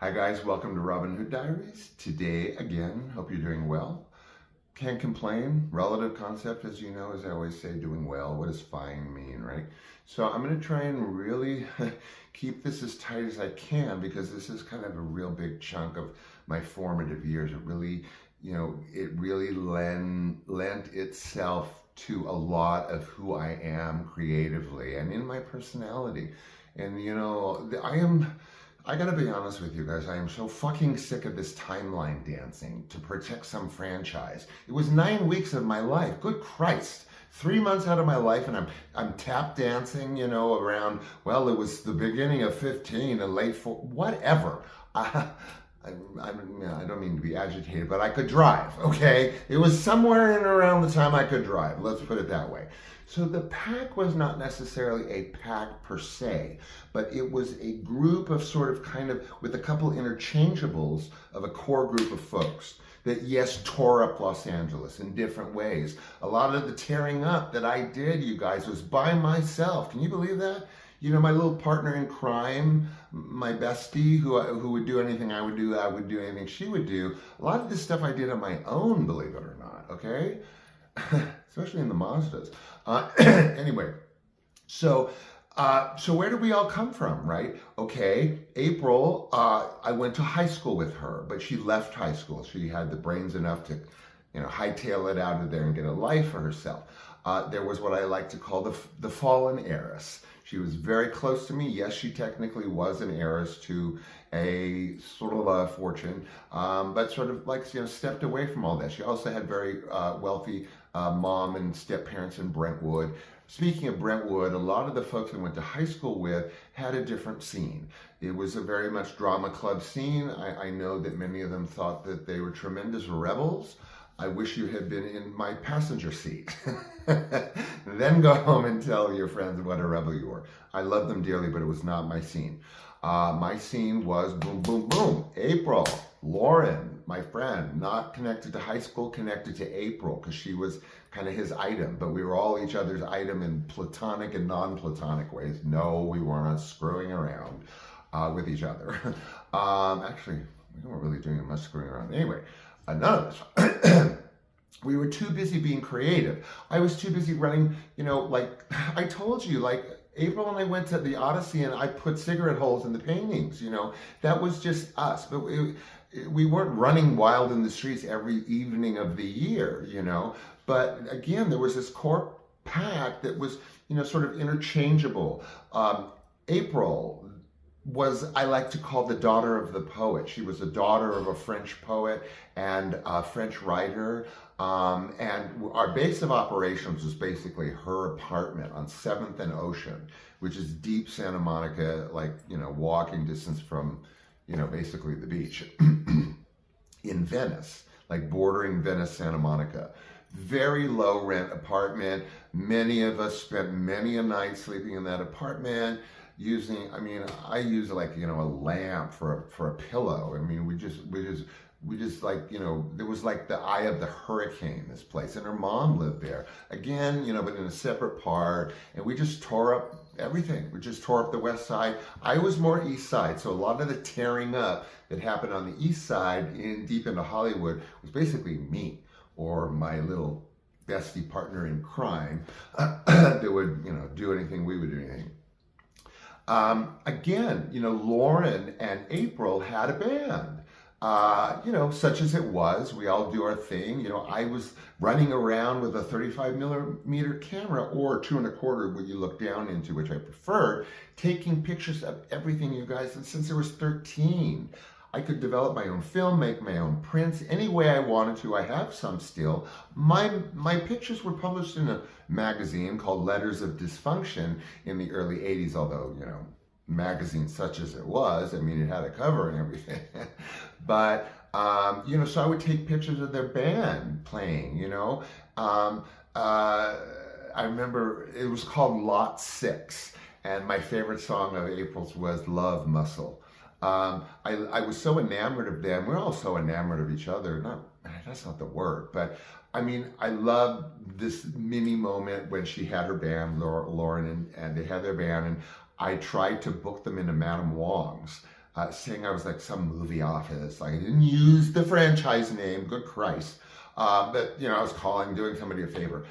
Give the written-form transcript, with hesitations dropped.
Hi guys, welcome to Robin Hood Diaries. Today, again, hope you're doing well. Can't complain. Relative concept, as you know, as I always say, doing well. What does fine mean, right? So I'm going to try and really keep this as tight as I can because this is kind of a real big chunk of my formative years. It really, it really lent itself to a lot of who I am creatively and in my personality. And, I gotta be honest with you guys, I am so fucking sick of this timeline dancing to protect some franchise. It was 9 weeks of my life. Good Christ. 3 months out of my life and I'm tap dancing, around, well, it was the beginning of 15 and late for whatever. I don't mean to be agitated, but I could drive, okay? It was somewhere in and around the time I could drive, let's put it that way. So the pack was not necessarily a pack per se, but it was a group of sort of kind of with a couple interchangeables of a core group of folks that, yes, tore up Los Angeles in different ways. A lot of the tearing up that I did, you guys, was by myself. Can you believe that? My little partner in crime, my bestie, who would do anything I would do anything she would do. A lot of this stuff I did on my own, believe it or not, okay? Especially in the Mazdas. Anyway, so where did we all come from, right? Okay, April, I went to high school with her, but she left high school. She had the brains enough to, hightail it out of there and get a life for herself. There was what I like to call the fallen heiress. She was very close to me. Yes, she technically was an heiress to a sort of a fortune, but sort of like, stepped away from all that. She also had very wealthy mom and step parents in Brentwood. Speaking of Brentwood, a lot of the folks I went to high school with had a different scene. It was a very much drama club scene. I know that many of them thought that they were tremendous rebels. I wish you had been in my passenger seat. Then go home and tell your friends what a rebel you were. I love them dearly, but it was not my scene. My scene was boom, boom, boom. April, Lauren, my friend, not connected to high school, connected to April, because she was kind of his item, but we were all each other's item in platonic and non-platonic ways. No, we weren't screwing around with each other. Actually, we weren't really doing much screwing around. Anyway, none of us. We were too busy being creative. I was too busy running, like I told you, like April and I went to the Odyssey and I put cigarette holes in the paintings, that was just us. But we weren't running wild in the streets every evening of the year, But again, there was this core pack that was, sort of interchangeable. April was, I like to call, the daughter of the poet. She was the daughter of a French poet and a French writer. And our base of operations was basically her apartment on 7th and Ocean, which is deep Santa Monica, like, walking distance from, basically the beach in Venice, like bordering Venice, Santa Monica. Very low rent apartment. Many of us spent many a night sleeping in that apartment. I use like, a lamp for a pillow. We just like, there was like the eye of the hurricane, this place. And her mom lived there. Again, but in a separate part. And we just tore up everything. We just tore up the west side. I was more east side. So a lot of the tearing up that happened on the east side deep into Hollywood was basically me or my little bestie partner in crime that would, do anything, we would do anything. Again, Lauren and April had a band. Such as it was, we all do our thing. I was running around with a 35 millimeter camera or 2.25, what you look down into, which I preferred, taking pictures of everything, you guys. And since I was 13, I could develop my own film, make my own prints, any way I wanted to. I have some still. My pictures were published in a magazine called Letters of Dysfunction in the early 80s, although, magazine such as it was, it had a cover and everything. But, so I would take pictures of their band playing, I remember it was called Lot 6, and my favorite song of April's was Love Muscle. I was so enamored of them. We're all so enamored of each other. That's not the word, but I love this mini moment when she had her band, Lauren, and they had their band, and I tried to book them into Madame Wong's saying I was like some movie office. Like I didn't use the franchise name, good Christ. But, I was calling, doing somebody a favor.